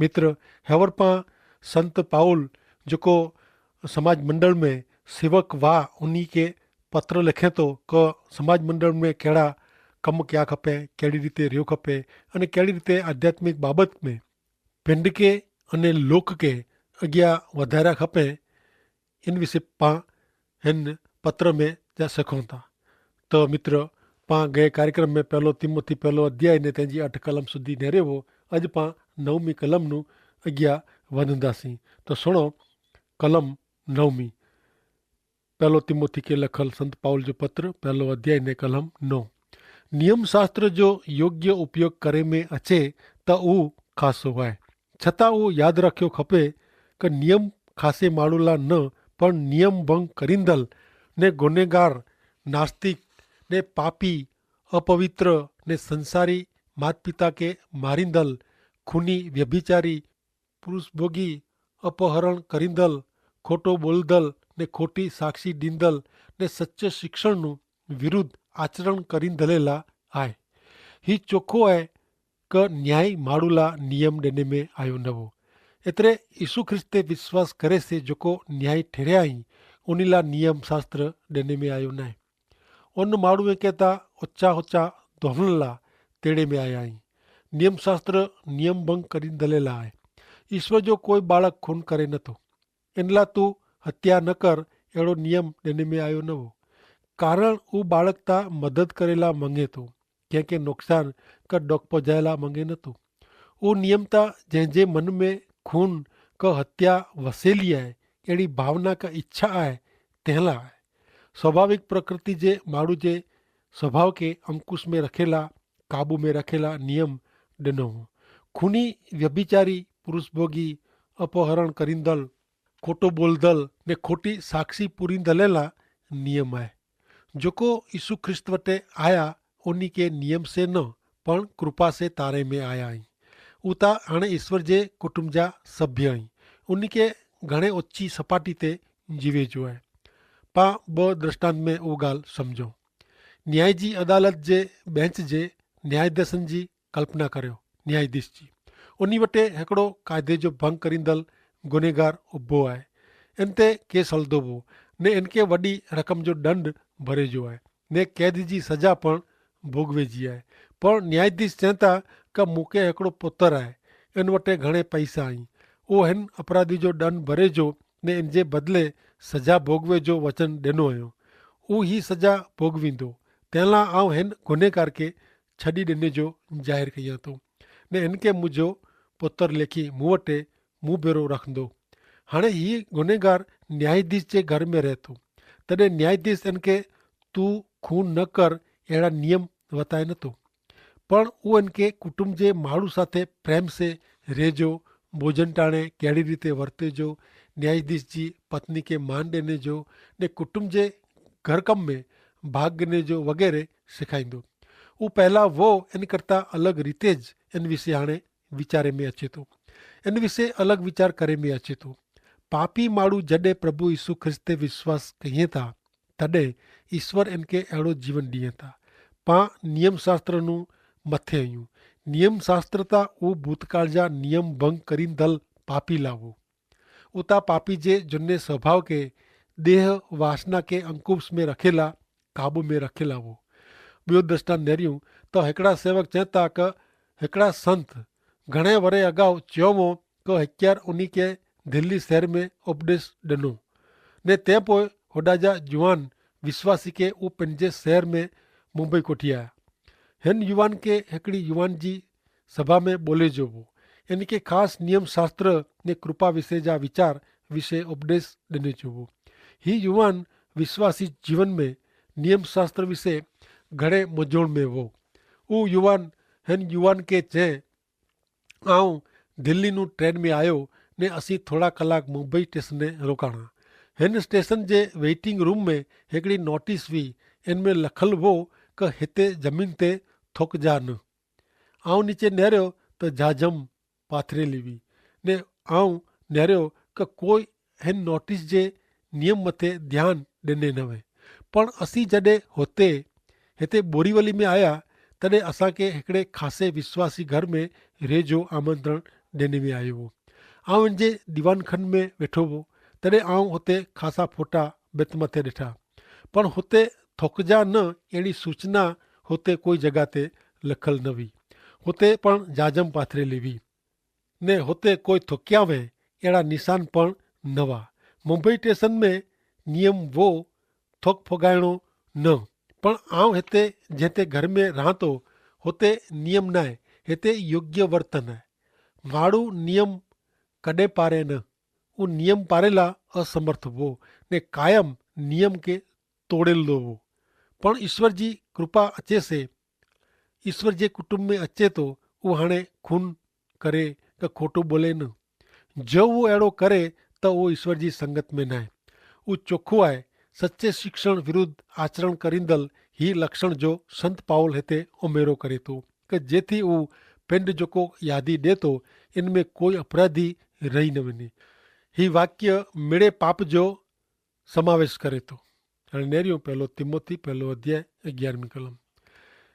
मित्र हेवर पा संत पाउल जो समाज मंडल में सेवक वाह उन्हीं के पत्र लिखे तो क समाज मंडल में कड़ा कम क्या खपे, कड़ी रीते रियो खपे अने कड़ी रीते आध्यात्मिक बाबत में पिंड के अने लोक के अग्या वधारा खपे, इन विषय पा हिन पत्र में जा सखूं था। तो मित्र पा गए कार्यक्रम में पहलो तिमोथी पहलो अध्याय ने तेजी 8 कलम सुधी नेरे वो अज पा 9મી कलम अग्या वधंदासीं। तो सुनो कलम 9મી पहलो तिमोथी के लखल संत पाउल जो पत्र पहलो अध्याय ने कलम 9। नियम शास्त्र जो योग्य उपयोग करे में अचे त ऊ खासो है, छता वो याद रखियो खपे कि नियम खासे माड़ूला न पण नियम भंग करींदल ने गुनेगार नास्तिक ने पापी अपवित्र ने संसारी मात पिता के मारिंदल खूनी व्यभिचारी पुरुष भोगी अपहरण करींदल खोटो बोलदल ने खोटी साक्षी दींदल ने सच्चे शिक्षण विरुद्ध आचरण करींदलेला आए। ही चोखो है क न्याय माड़ूला नियम देने में आयो नवो एतरे यीशु ख्रिस्ते विश्वास करे से जोको न्याय ठहरिया ही उनीला नियम शास्त्र देने में आयो नाय। उन माड़ू कहता उच्चा उच्चा दोहनला तेड़े में आया ही नियम शास्त्र नियम भंग करी दलेला है। ईश्वर जो कोई बालक खून करे न तो इनला तू हत्या न कर एड़ो नियम देने में आयो न हो, कारण वो बालकता मदद करेला मंगे तो क्या नुकसान का डॉक पहुंचाएला मंगे न तो वो नियमता जैसे मन में खून का हत्या वसेली है एड़ी भावना का इच्छा है तेहला है। स्वाभाविक प्रकृति जे माड़ू जे स्वभाव के अंकुश में रखेला काबू में रखेला नियम डनो हो। खूनी व्यभिचारी पुरुष भोगी अपहरण करींदल खोटो बोलदल ने खोटी साक्षी पूरी दलेला नियम है। जोको यीशु ख्रिस्त वटे आया उन्हीं के नियम से न पण कृपा से तारे में आया ही उता हाणे ईश्वर जे कुटुंब जा सभ्य ही उन्हीं के घणे ओછી सपाटी ते जीवे जो है। पा ब दृष्टांत में वो गाल समझो। न्याय जी अदालत जे बेंच जे न्यायाधीशन जी कल्पना करियो न्यायाधीश जी उन्हीं वटे हिकिड़ो कायदे जो भंग करींदल गुनेगार उभो आहे, इन ते केस हलंदो हो ने इनके वॾी रक़म जो दंड भरे जो है ने कैद जी सजा पण भोगवे जी है। पर न्यायाधीश चवंदा कि मूंखे हिकिड़ो पुत्र आहे, इन वटे घणे पैसा आहिनि, उहो हिन अपराधी जो दंड भरे जो ने इन जे बदिले सजा भोगवे जो वचन ॾिनो हुयो, उहो ही सजा भोगवींदो। तंहिं लाइ आउं हिन गुनेगार खे छॾी ॾिने जो ज़ाहिर कयां थो ने इनके मुंहिंजो पुत्र लेखी मूं वटि मूं भेरो रखंदो। हाणे ही गुनेगार न्यायाधीश जे घर में रहे थो, तॾहिं न्यायाधीश इनके तू खून न कर अहिड़ा नियम वताए नथो, पण उहो इनके कुटुंब जे माण्हू साथे प्रेम से रहजो, भोजन टाणे कहिड़ी रीते वर्तेजो, न्यायाधीश जी पत्नी के मान ॾिने जो ने कुटुंब जे घर कम में भाग ॾिने जो वग़ैरह सेखारींदो। वो पहला वो इन करता अलग रीते ज इन विषय हाणे वीचारे में अचे थो, इन विषय अलग वीचार करे में अचे थो। पापी माण्हू जॾहिं प्रभु यीशु ख्रिस्त ते विश्वास कये था तॾहिं ईश्वर इनके अहिड़ो जीवन ॾिए था। पा नियम शास्त्र नूं मथे आहियूं। नियम शास्त्र था उहो भूतकाल जा नियम भंग करींदल पापी लावो उता पापी जे जुन्ने स्वभाव के देह वासना के अंकुश में रखेला काबू में रखेला वो। ॿियो दृष्टांत नेरियूं तो हिकिड़ा सेवक चवंदा कि हिकिड़ा संत घणे वरे अगाउ चयो हो कि हिकियार उन्हीं के दिल्ली शहर में उपदेश ॾिनो ने तंहिं पोइ होॾा जा जुवान विश्वासी के उहो पंहिंजे शहर में मुंबई कोठी आया। हिन युवान के हिकिड़ी युवान जी सभा में ॿोले जो हो, इनके ख़ासि नियम शास्त्र ने कृपा विषय जा वीचार विषय उपदेश ॾिने जो हो। ही युवान विश्वासी जीवन में नियम शास्त्र विषय घणे मुंझवण में हो। उहो युवान हिन युवान के चए आऊं दिल्ली नूं ट्रेन में आयो ने असीं थोड़ा कलाक मुंबई स्टेशन रोकाणा। हिन स्टेशन जे वेटिंग रूम में हिकिड़ी नोटिस हुई, इन में लखल हो कि हिते ज़मीन ते थुकजा न। आऊं नीचे निहारियो त झाझम पाथरेली हुई ने आऊं निहारियो कि कोई हिन नोटिस जे नियम मथे ध्यानु ॾिने न वे। पण असीं जॾहिं हिते बोरीवली में आया तॾहिं असांखे हिकिड़े ख़ासे विश्वासी घर में रह जो आमंत्रण ॾिने में आयो हो। आउं इन जे दीवान खन में वेठो हुओ, तॾहिं आउं हुते ख़ासा फोटा भित मथे ॾिठा, पण हुते थुकजा न अहिड़ी सूचना हुते कोई जॻह ते लिखल न हुई। हुते पण जाजम पाथरेली हुई ने हुते कोई थुकिया में अहिड़ा निशान पण न हुआ। मुंबई स्टेशन में नियम वो थुक फुगाइणो न, पण आउं हिते जिते घर में रहां थो हुते नियम न आहे, हिते योग्य वर्तन आहे। माण्हू नियम कॾहिं पारे न, उहो नियम पारे लाइ असमर्थ हुओ ने कायम नियम खे तोड़ींदो हुओ। पण ईश्वर जी कृपा अचे से, ईश्वर जे कुटुंब में अचे थो, उहो हाणे खून करे त खोटो ॿोले न। जो उहो अहिड़ो करे त उहो ईश्वर जी संगत में न आहे। उहो चोखो आहे। सचे शिक्षण विरुद्ध आचरण करींदल ही लक्षण जो संत पाउल हिते उमेरो करे थो कि जेथी उहो पिंड जेको यादी ॾिए थो, इन में कोई अपराधी रही न वञे। ही वाक्य मिड़े पाप जो समावेश करे थो। हाणे नेरियो पहिलो तिमोथी पहिलो अध्याय 11वीं कलम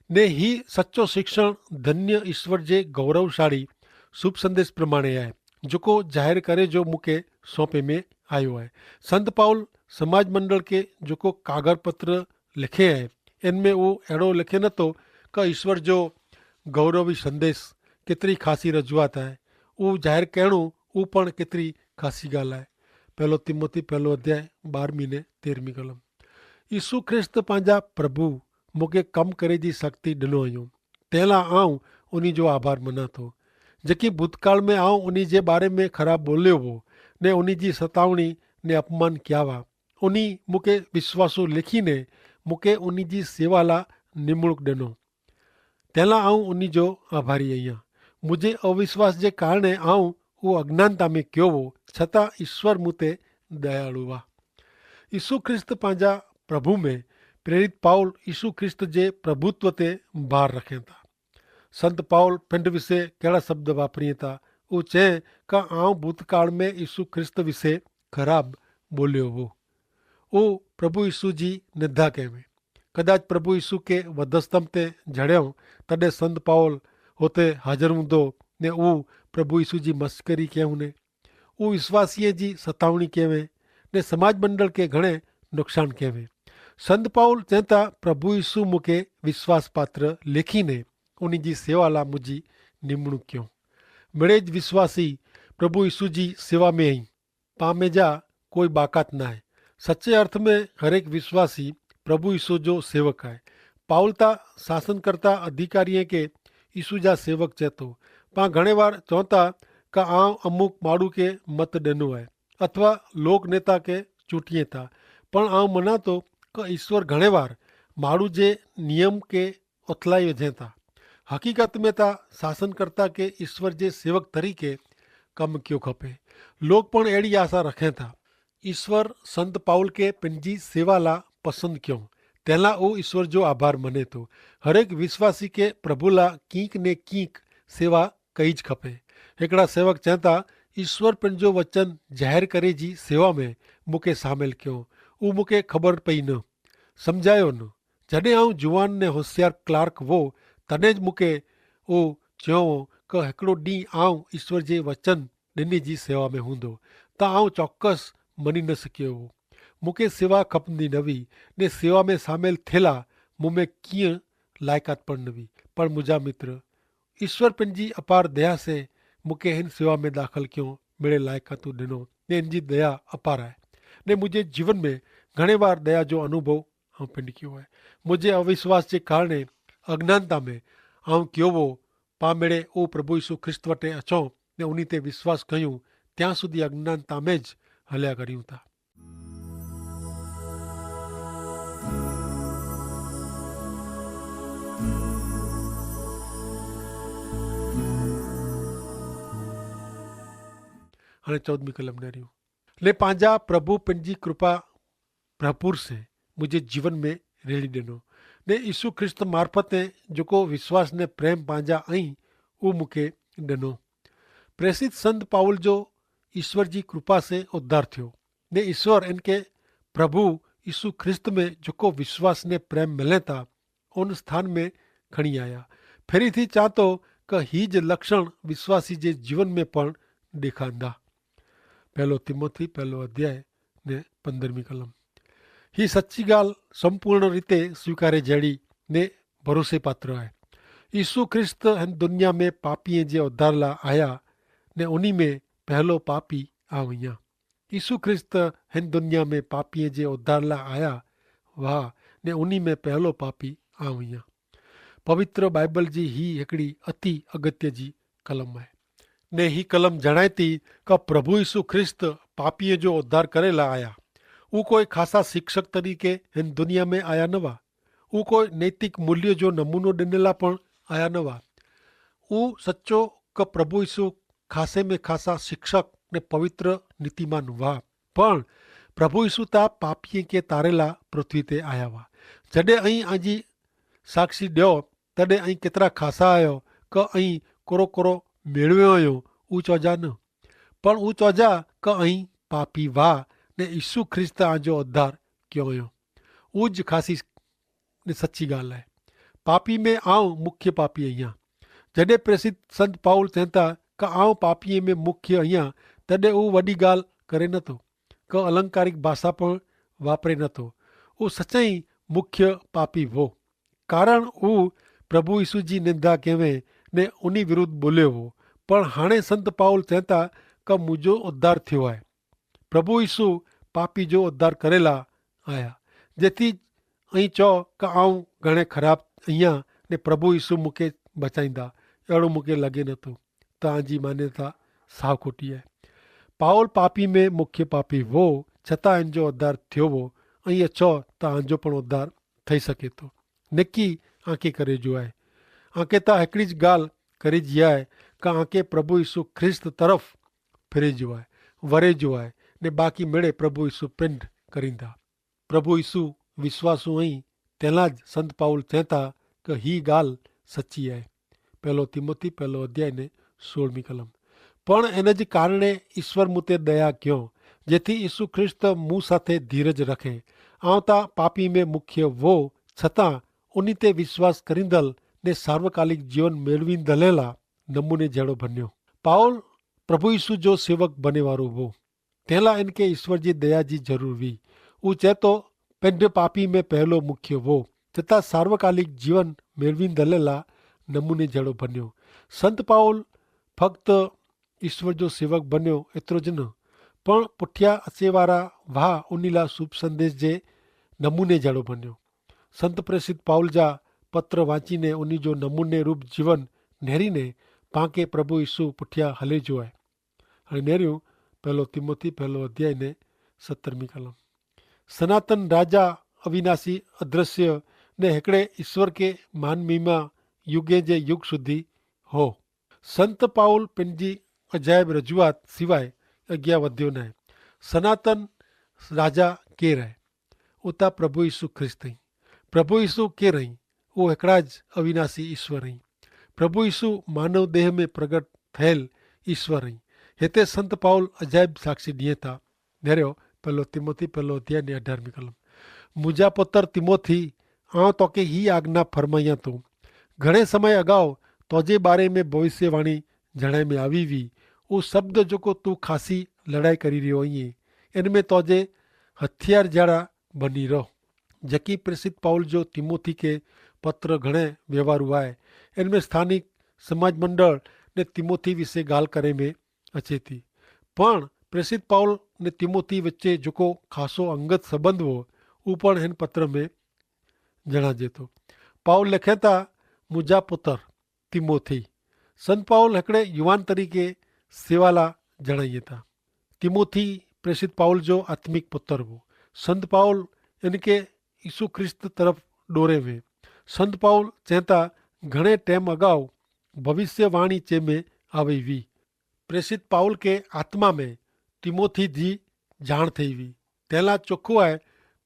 ने ही सचो शिक्षण धन्य ईश्वर जे गौरवशाली शुभ संदेश प्रमाणे आहे, जेको ज़ाहिर करे जो मूंखे सौंपे में आयो आहे। संत पाउल समाज मंडल के जेको कागर पत्र लिखे आहे, इनमें उहो अहिड़ो लिखे नथो कि ईश्वर जो गौरवी संदेश केतिरी ख़ासी रजूआत आहे, उहो ज़ाहिर करणो उहो पण केतिरी ख़ासी ॻाल्हि आहे। पहिलो तिमोथी पहिलो अध्याय 12वीं ने 13वीं कलम। यीशु ख्रिस्त पंहिंजा प्रभु मूंखे कमु करे जी शक्ति ॾिनो हुयूं, तंहिं लाइ आउं उन जो आभार मञा थो। जेकी भूतकाल में आउं उन जे बारे में ख़राबु ॿोलियो हो ने उन जी सतावणी ने अपमान कया हुआ, उन मूंखे विश्वासो लिखी ने मूंखे उन जी सेवा लाइ निमुणुक ॾिनो, तंहिं लाइ आउं उन जो आभारी आहियां। मुंहिंजे अविश्वास जे कारण आउं उहो अज्ञानता में कयो हो, छतां ईश्वर मूं ते दयालु आहे। यीशु ख्रिस्त पंहिंजा प्रभु में प्रेरित पाउल यीशु ख्रिस्त जे प्रभुत्व ते भार रखे था। संत पाउल पिंड विषय कहिड़ा शब्द वापरीअ था, उहो चए का आउं भूतकाल में यीशु ख्रिस्त विषय ख़राबु ॿोलियो हो। उहो प्रभु यीशु जी निंदा कयईं। कदाच प्रभु यीशु खे वधस्तंभ ते जड़ियऊं तॾहिं संत पाउल हुते हाज़िर हूंदो ने उहो प्रभु यीशु जी मस्करी कयूं ने उहो विश्वासीअ जी सतावणी कयईं ने समाज मंडल खे घणे नुक़सानु कयईं। संत पाउल चवनि था प्रभु यीशु मूंखे विश्वास पात्र लेखीने उन जी सेवा लाइ मुंहिंजी निमणूक कयो। मिड़ेज विश्वासी प्रभु यीशु जी सेवा में ई पामे जा कोई बाक़ात न आहे। सचे अर्थ में हर एक विश्वासी प्रभु यीशु जो सेवक आहे। पाउल था शासनकर्ता अधिकारीअ खे यीशु जा सेवक चए थो। पाण घणे बार चऊं था का आउं अमुक माण्हू खे मत ॾिनो आहे अथवा लोक नेता खे चूंटिए था, पण आउं मञा थो कि ईश्वर घणे बार माण्हू जे नियम खे उथलाई विझे था। हक़ीक़त में त शासनकर्ता खे ईश्वर जे सेवक तरीक़े कमु कयो खपे। लोग पण अहिड़ी आशा रखे था। ईश्वर संत पाउल खे पंहिंजी सेवा लाइ पसंदि कयो, तंहिं लाइ उहो ईश्वर जो आभार मञे थो। हर एक विश्वासी खे प्रभु लाइ कीक ने कीक सेवा कईच खपे। हिकिड़ा सेवक चवनि था ईश्वर पंहिंजो वचन ज़ाहिर करे जी सेवा में मूंखे शामिल कयो। उहो मूंखे ख़बर पई न, सम्झायो न। जॾहिं आउं जुवान ने होशियार क्लार्क हो तॾहिं ज मूंखे उहो चयो कि हिकिड़ो ॾींहुं आउं ईश्वर जे वचन ॾिनी जी सेवा में हूंदो त आउं चौकसि मञी न सघियो हो। मूंखे सेवा खपंदी न हुई ने सेवा में शामिल थियला मूं में कीअं लाइक़ात पण न हुई। पर मुंहिंजा मित्र ईश्वर पंहिंजी अपार दया से मूंखे हिन सेवा में दाख़िल कयो, मिड़े लाइक़ातूं ॾिनो ने हिन जी दया अपार आहे ने मुंहिंजे जीवन में घणे बार दया जो अनुभव आउं पिंड कयो आहे। मुंहिंजे अविश्वास जे कारण अज्ञानता में आउं कयो हो, पा मिड़े उहो प्रभु यीशु ख्रिस्त वटि अचूं ने उन ते विश्वास कयूं, ત્યાં સુધી અજ્ઞાનતા में જ હલ્યા કર્યું था। हाणे 14वीं कलम नेरियूं ले पंहिंजा प्रभु पंहिंजी कृपा भरपूर से मुंहिंजे जीवन में रेड़ी ॾिनो ने यीशु ख्रिस्त मार्फत जेको विश्वास ने प्रेम पंहिंजा ऐं उहो मूंखे ॾिनो। प्रेसित संत पाउल जो ईश्वर जी कृपा से उद्धार थियो ने ईश्वर इनके प्रभु यीशु ख्रिस्त में जेको विश्वास ने प्रेम मिले था उन स्थान में खणी आया। फेरी थी चाहतो कि ही ज लक्षण विश्वासी जे जीवन में पण देखांदा। 1 तिमोथी 1 अध्याय ने 15મી कलम। ही सच्ची गाल संपूर्ण रीते स्वीकारे जड़ी ने भरोसे पात्र है। यीशु ख्रिस्त हिन दुनिया में पापीअ जे उद्धार ला आया ने उन्हीं में पहलो पापी आवैया। यीशु ख्रिस्त हिन दुनिया में पापीअ जे उद्धार ला आया वाह ने उन्हीं में पहलो पापी आवैया। पवित्र बाइबल जी ही हिकिड़ी अति अगत्य जी कलम है ने ही कलम जणाए थी कि प्रभु यीशु ख्रिस्त पापीअ जो उद्धार करे ला आया। वो कोई खासा शिक्षक तरीके हिन दुनिया में आया न हुआ। वो कोई नैतिक मूल्य जो नमूनो ॾिनला पण आया न हुआ। वो सच्चो कि प्रभु यीशु खासे में खासा शिक्षक ने पवित्र नीतिमान हुआ, पण प्रभु यीशु ता पापीअ के तारेला पृथ्वी ते आया हुआ। जॾहिं अई आजी साक्षी ॾियो तॾहिं अई केतिरा खासा आयो कि अई कोरो कोरो मेड़वियो हुयो ऊ चौजा न, पण ऊ चौजा कि अई पापी वाह ने यीशु ख्रिस्त आजो उद्धार क्यों हुयो। ऊ ज खासी ने सच्ची ॻाल्हि आहे। पापी में आऊं मुख्य पापी आहियां। जॾहिं प्रसिद्ध संत पाउल चवनि था कि आऊं पापीअ में मुख्य आहियां तॾहिं उहो वॾी ॻाल्हि करे नथो कि अलंकारिक भाषा पण वापरे नथो। उहो सचाई मुख्य पापी हो, कारण उहो प्रभु यीशु जी निंदा कयवे ने उन विरुद्ध बोलियो हो। पण हाणे संत पाउल चवनि था कि मुंहिंजो उद्धार थियो आहे। प्रभु यीशु पापी जो उद्धार करेला आया। जेथी ऐं चओ कि आऊं घणे ख़राबु आहियां ने प्रभु यीशु मूंखे बचाईंदा, अहिड़ो मूंखे लॻे नथो। तव्हांजी मान्यता साव खोटी आहे। पाउल पापी में मुख्य पापी हो, छतां हिन जो उद्धार थियो हो ऐं इहो चओ तव्हांजो पण उद्धार थी सघे थो। निकी आंखे करे जो आहे। आंखे त हिकिड़ी ज ॻाल्हि करे जी आहे कि आंखे प्रभु यीशु ख्रिस्त तरफ़ फिरे जो आहे, वरे जो आहे ने बाक़ी मिड़े प्रभु यीशु पिंड करींदा। प्रभु यीशु विश्वासू ऐं तंहिंला ज संत पाउल चवनि था कि ही ॻाल्हि सची आहे। 1 तिमोथी 1 अध्याय ने 16મી कलम। पण इन जे कारणे ईश्वर मूं ते दया कयो जेथी यीशु ख्रिस्त मूं साथे धीरज रखे। आऊं ता पापी में मुख्य वो छतां उन ते विश्वास करींदल ने सार्वकालिक जीवन मेળવીंदल ला नमूने जहिड़ो बन्यो। पाउल प्रभु यीशु जो सेवक बने वारो हो, तंहिंला इनके ईश्वर जी दया जी ज़रूर हुई। हू चए थो पिंड पापी में पहलो मुख्य हो तथा सार्वकालिक जीवन मेળવીंदल ला नमूने जहिड़ो बन्यो। संत पाउल फक्त ईश्वर जो सेवक बन्यो एतिरो ज न, पण पुठियां अचे वारा वाह उन लाइ शुभ संदेश जे नमूने जहिड़ो बन्यो। संत प्रेसित पाउल जा पत्र वाचीने उन जो नमूने रूप जीवन नेरीने पांखे प्रभु यीशु पुठियां हले जो आहे। हाणे नेरियूं 1 तिमोथी 1 अध्याय ने 17મી कलम। सनातन राजा अविनाशी अदृश्य ने हिकिड़े ईश्वर के मान महिमा युगे जे युग सुधी हो। संत पाउल पंहिंजी अजायब रजूआत सिवाय अॻियां वधियो न आहे। सनातन राजा केरु आहे? उता प्रभु यीशु ख्रिस्त आई। प्रभु यीशु केरु आई? उहो हिकिड़ा ज अविनाशी ईश्वर आई। प्रभु यीशु मानव देह में प्रगट थियल ईश्वर आई। हिते संत पाउल अजायब साक्षी ॾिए था। नेरियो 1 तिमोथी 1 अध्याय ने 18મી कलम। मुंहिंजा पुत्र तिमोथी, आउं तोखे ही आज्ञा फरमायां थो। घणे समय अगाउ तोजे बारे में भविष्यवाणी जणाए में आवी हुई। उहो शब्द जेको तूं खासी लड़ाई करी रहियो आहीं, इन में तोजे हथियार जहिड़ा बनी रहो। जकी प्रसिद्ध पाउल जो तिमोथी के पत्र घणे व्यवहारू आहे। इन में स्थानिक समाज मंडल ने तिमोथी विषय ॻाल्हि करे में अचे थी। पण प्रसिद्ध पाउल ने तिमोथी विचे जेको खासो अंगत संबंध हो उहो पण हिन पत्र में जणाजे थो। पाउल लिखे था, मुंहिंजा पुत्र तिमोथी। संत पाउल हिकिड़े युवान तरीक़े सेवा ला जणाइए था। तिमोथी प्रसिद्ध पाउल जो आत्मिक पुत्र हो। संत पाउल इनके यीशु ख्रिस्त तरफ़ ॾोरे वे। संत पाउल चवनि था घणे टाइम अगाउ भविष्यवाणी चे में आई हुई। प्रसिद्ध पाउल के आत्मा में तिमोथी जी जाण थी हुई। तंहिंला चोखो आहे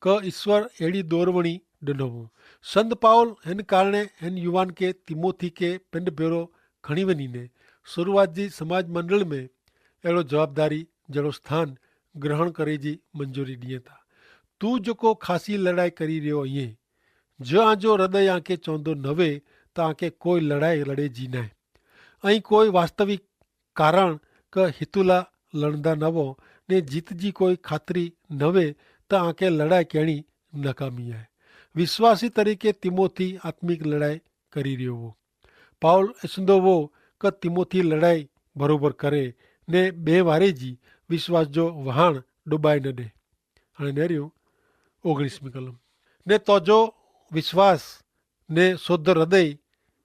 कि ईश्वर अहिड़ी दौरवणी ॾिनो हो। संत पाउल हिन कारणे हिन युवान के तिमोथी के पिंड भेरो खणी वञीने शुरूआत जी समाज मंडल में अहिड़ो जवाबदारी जहिड़ो स्थान ग्रहण करे जी मंजूरी ॾिए था। तूं जेको खासी लड़ाई करी रहियो आहीं, जो आंजो हृदय आंखे चवंदो न वे त आंखे कोई लड़ाई लड़े जी न आहे। અહીં કોઈ વાસ્તવિક કારણ કે હિતુલા લણदा નવો ને જીતજી કોઈ ખાતરી નવે તો આંકે લડાઈ કેણી નકામી आहे. વિશ્વાસી તરીકે તિમોથી આત્મિક લડાઈ કરી રહ્યો હો. પાઉલ એસંदो वो કે તિમોથી લડાઈ બરોબર કરે ને બે વારે જી વિશ્વાસ જો વહાણ ડૂબાઈ ન દે. હાणे ને રહ્યું 19મી કલમ ને તો જો વિશ્વાસ ને શુદ્ધ હૃદય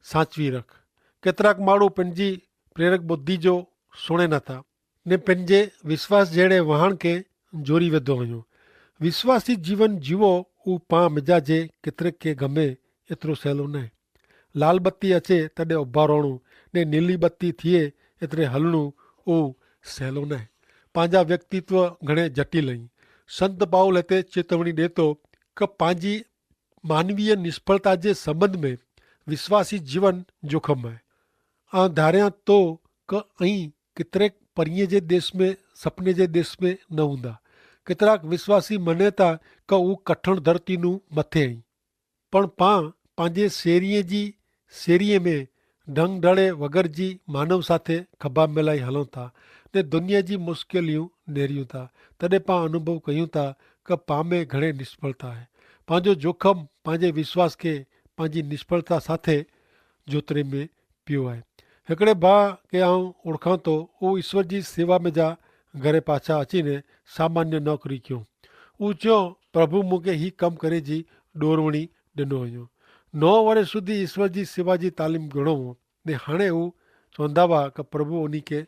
સાચવી રખ. केतिराक माण्हू पंहिंजी प्रेरक बुद्धि जो सुणे नथा ने पंहिंजे विश्वास जहिड़े वहाण खे जोरी वेंदो वञो. विश्वासी जीवन जीवो उहो पाण मिजाजे केतिरे खे गमे एतिरो सवलो न आहे. लाल बत्ती अचे तॾहिं उभा रहणो ने नीली बत्ती थिए एतिरे हलणो उहो सवलो न आहे. पंहिंजा व्यक्तित्व घणे जटिल आहिनि. संत पाउल हिते चेतवणी ॾिए थो कि पंहिंजी मानवीय निष्फलता जे संबंध में विश्वासी जीवन जोखम आहे. आ धारियां तो क અહીં કેતરેક પરીએ જે દેશ में સપને જે દેશ में ન हूंदा. केतिराक विश्वासी मञे था कि हू कठण धरतीનું मथे आई પણ पंहिंजे શેરીએ में ढंग ढळे वग़ैरह जी मानव साथे खभा मिलाई हलूं था ने दुनिया जी मुश्किलियूं नेरियूं था. तॾहिं पाण अनुभव कयूं था कि पाण में घणे निष्फलता आहे. पंहिंजो जोखम पंहिंजे विश्वास खे पंहिंजी निष्फलता साथे जोतरे में पियो आहे. हिकिड़े भाउ खे आउं ओळखां थो. उहो ईश्वर जी सेवा में जा घरे पाछा अचीने सामान्य नौकरी कयूं. उहो चयो प्रभु मूंखे हीउ कमु करे जी ॾोरवणी ॾिनो हुयो. 9 वरस સુધી ईश्वर जी सेवा जी तालीम घणो हो ने हाणे हू चवंदा हुआ कि प्रभु उन खे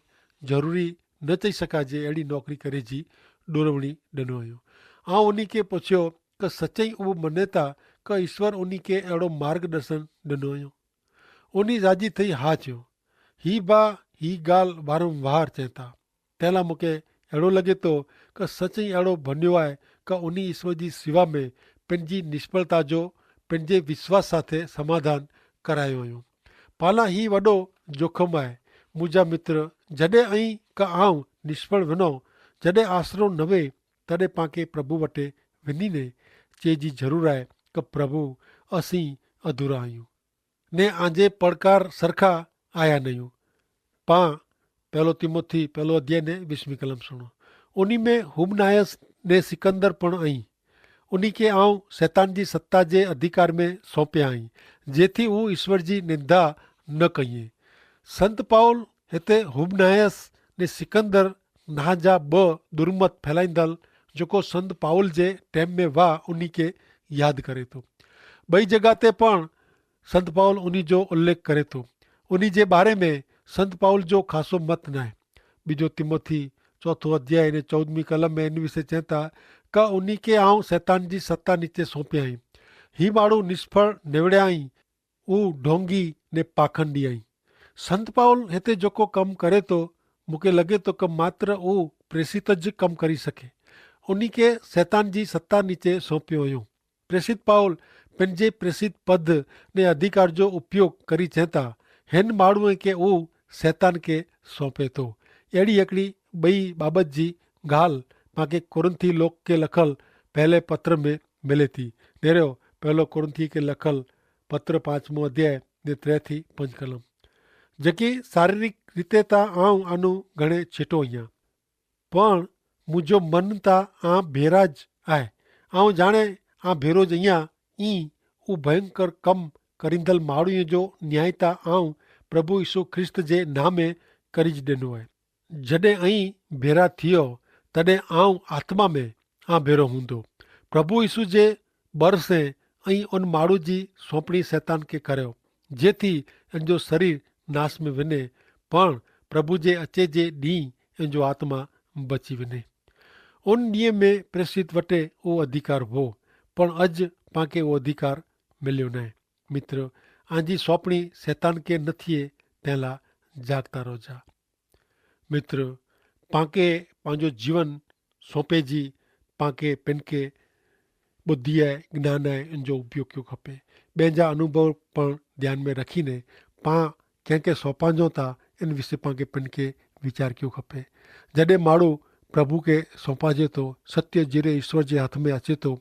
ज़रूरी न चई सघाजे अहिड़ी नौकरी करे जी ॾोरवणी ॾिनो हुयो. ऐं उन खे पुछियो कि सच्चई उहो मञे था कि ईश्वर उन खे अहिड़ो मार्गदर्शन ॾिनो हुयो. उन राज़ी थई हा चयो. हीअ ॻाल्हि वारंवार चए था. तंहिं लाइ मूंखे अहिड़ो लॻे थो कि सच्चई अहिड़ो बणियो आहे कि उन ईश्वर जी सेवा में पंहिंजी निष्फलता जो पंहिंजे विश्वास साथे समाधान करायो हुयो. पाला हीउ वॾो जोखम आहे मुंहिंजा मित्र. जॾहिं ऐं कि आउं निष्फल वञो जॾहिं आसरो न वे तॾहिं पाण प्रभु वटि वञीने चइजी ज़रूरु आहे कि प्रभु असीं अधूरा आहियूं ने आंजे पड़कार सरखा आया न आहियूं. पाण 1 तिमोथी 1 अध्याय ने 20મી कलम सुणो. उन में हुमनायस ने सिकंदर पण आई. उन खे आउं शैतान जी सत्ता जे अधिकार में सौंपिया आई जेथी हू ईश्वर जी निंदा न कई. संत पाउल हिते हुमनायस ने सिकंदर नाह जा 2 दुर्मत फैलाईंदड़ जेको संत पाउल जे टाइम में हुआ उन खे यादि करे थो. ॿई जॻह ते पण संत पाउल उन जो उल्लेख करे थो. उन जे बारे में संत पाउल जो ख़ासो मत न आहे. 2 तिमोथी 4 अध्याय ने 14મી कलम में इन विषय चए था कि उन खे आउं शैतान जी सत्ता नीचे सौंपिया आई. ही माण्हू निष्फल निवड़िया आई. हू ढोंगी ने पाखंडी आई. संत पाउल हिते जेको कमु करे थो मूंखे लॻे थो कि मात्र हू प्रेसित ज कमु करी सघे. उन खे शैतान जी सत्ता नीचे सौंपियो हुयो. प्रेसित पाउल पंहिंजे प्रेसित पद ने अधिकार जो उपयोग करी चए था हिन माण्हूअ खे हू शैतान खे सौंपे थो. अहिड़ी हिकिड़ी ॿई बाबति जी ॻाल्हि पाण कुरिन्थी लोक खे लखल पहले पत्र में मिले थी. नेरियो 1 कुरिन्थी खे लखल पत्र 5 अध्याय ने 3 થી 5 कलम. जेकी शारीरिक रीते ता आउं आनो घणे छिटो आहियां पण मुंहिंजो मन ता आ भेराज आहे. आउं जाणे आ भेरोज आहियां ई उहो भयंकर कमु करींदड़ माण्हूअ जो न्याय ता आउं प्रभु यीशु ख्रिस्त जे नामे करी ॾिनो आहे. जॾहिं ऐं भेरा थियो तॾहिं आउं आत्मा में आ भेरो हूंदो. प्रभु यीशु जे बरसे ऐं उन माण्हू जी सौंपणी शैतान खे करियो जेथी इन जो शरीर नाश में वञे पण प्रभु जे अचे जे ॾींहुं इन जो आत्मा बची वञे. उन ॾींहं में प्रेसित वटि उहो अधिकार हो पण अॼु पाण उहो अधिकार मिलियो न आहे. मित्र आंजी सौंपणी शैतान खे न थिए तंहिं लाइ जागता रहिजा. मित्र पाण पंहिंजो जीवन सौंपे जी पाण पिन खे बुद्धि आहे ज्ञान आहे इन जो उपयोग कयो खपे. ॿियनि जा अनुभव पण ध्यान में रखीने पाण कंहिंखे सौंपाइजो था इन विषय पाण पिन खे वीचार कयो खपे. जॾहिं माण्हू प्रभु खे सौंपाइजे थो सत्य जीरे ईश्वर जे हथ में अचे थो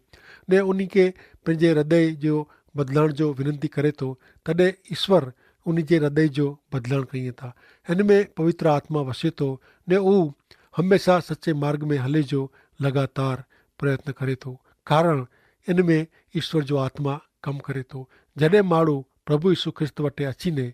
ने उन खे पंहिंजे हृदय जो बदिलाइण जो विनंती करे थो तॾहिं ईश्वर उन जे हृदय जो बदलाव कई था। हिन में पवित्र आत्मा वसे थो ने हू हमेशा सचे मार्ग में हले जो लगातार प्रयत्न करे थो, कारण इन में ईश्वर जो आत्मा कमु करे थो। जॾहिं माण्हू प्रभु यीशु ख्रिस्त वटि अचीने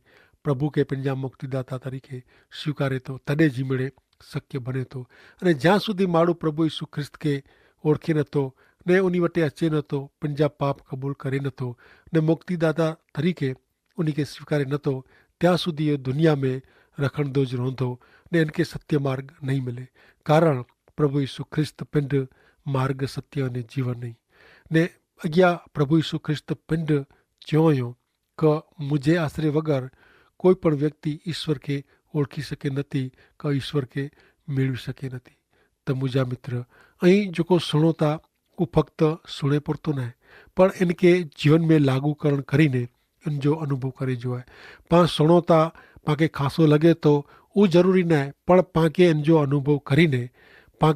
प्रभु खे पंहिंजा मुक्तिदाता तरीक़े स्वीकारे थो, तॾहिं जीमड़े शक्य बने थो। अने ज्यां સુધી माण्हू प्रभु यीशु ख्रिस्त खे ओळखे नथो ने उन वटि अचे नथो, पंहिंजा पाप क़बूल करे नथो ने मुक्तिदाता तरीक़े उन खे स्वीकारे नथो, ત્યાં સુધી એ दुनिया में रखंदो ज रहंदो ने इनके सत्य मार्ग नहीं मिले, कारण प्रभु यीशु ख्रिस्त पिंड मार्ग सत्य अने जीवन नहीं ने अॻियां प्रभु यीशु ख्रिस्त पिंड चयो हुयो क मुंहिंजे आसरे वगैर कोई पण व्यक्ति ईश्वर खे ओळखी सघे नथी, का ईश्वर खे मेળવી सघे नथी। त मुंहिंजा मित्र અહીં जेको सुणो था उहो फक्त सुणे પૂરતો न आहे, પણ इनके जीवन में लागू करण કરીને इन जो अनुभव करे जो आहे। पाण सुणो था, पाण खासो लॻे थो, उहो ज़रूरी न आहे, पण पाण इन जो अनुभव કરીને पाण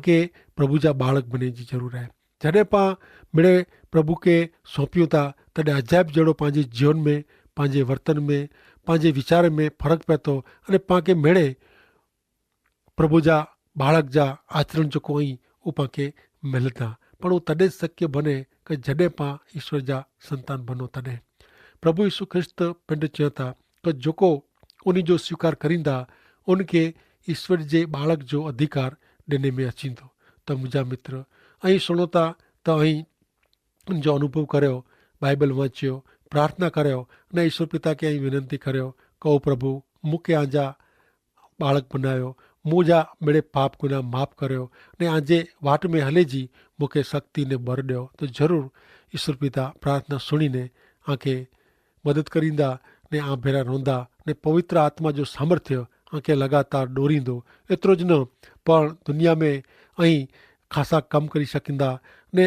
प्रभु जा बालक बने जी ज़रूरत आहे। जॾहिं पाण मिड़े प्रभु खे सौंपियूं था तॾहिं अजाइब जहिड़ो पंहिंजे जीवन में, पंहिंजे वर्तन में, पंहिंजे वीचार में फ़र्क़ु पए थो अने पाण मिड़े प्रभु जा बालक जा आचरण जेको आई उहो पाण मिलंदा, पण उहो तॾहिं शक्य बने कि जॾहिं पाण ईश्वर जा संतान बनो। तॾहिं प्रभु यीशु ख्रिस्त पिंड चयो था कि जेको उन जो स्वीकार करींदा उनखे ईश्वर जे बालक जो अधिकार ॾिने में अचींदो। त मुंहिंजा मित्र ऐं सुणो था त ऐं उन जो अनुभव करियो, बाइबल वाचियो, प्रार्थना करियो ने ईश्वर पिता खे ऐं विनंती करियो कहो प्रभु मूंखे आजा बालक बनायो, मुंहिंजा मिड़े पाप गुनाह माफ़ करियो ने आजे वाट में हले जी मूंखे शक्ति ने बर ॾियो। त ज़रूरु ईश्वर पिता प्रार्थना सुणीने आंखे मदद करींदा ने आ भेरा रहंदा ने पवित्र आत्मा जो सामर्थ्य आंखे लगातार ॾोरींदो। एतिरो ज न पण दुनिया में ऐं ख़ासा कमु करे सघंदा ने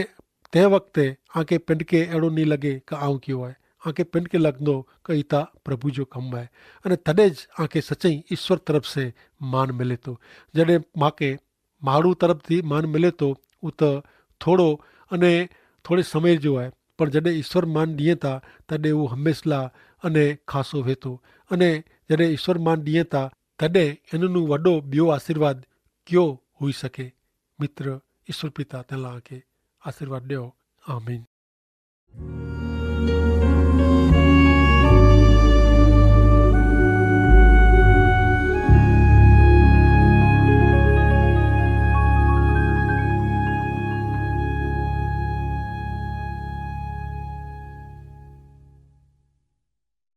तंहिं वक़्तु आंखे पिंड खे अहिड़ो नहीं लॻे कि आऊं कयो आहे, आंखे पिंड खे लॻंदो कि ही त प्रभु जो कमु आहे अने तॾहिं ज आंखे सच्चाई ईश्वर तरफ़ से मान मिले थो। जॾहिं मांखे माण्हू तरफ़ थी मान मिले थो उहो त थोरो अने थोरे समय जो आहे, पर जॾहिं ईश्वर मान ॾिए था तॾहिं उहो हमेशा अने ख़ासो वे थो अने जॾहिं ईश्वर मान ॾिए था तॾहिं इन्हनि वॾो ॿियो आशीर्वाद कयो हुई सघे। मित्र ईश्वर पिता तव्हां खे आशीर्वाद ॾियो। आमीन।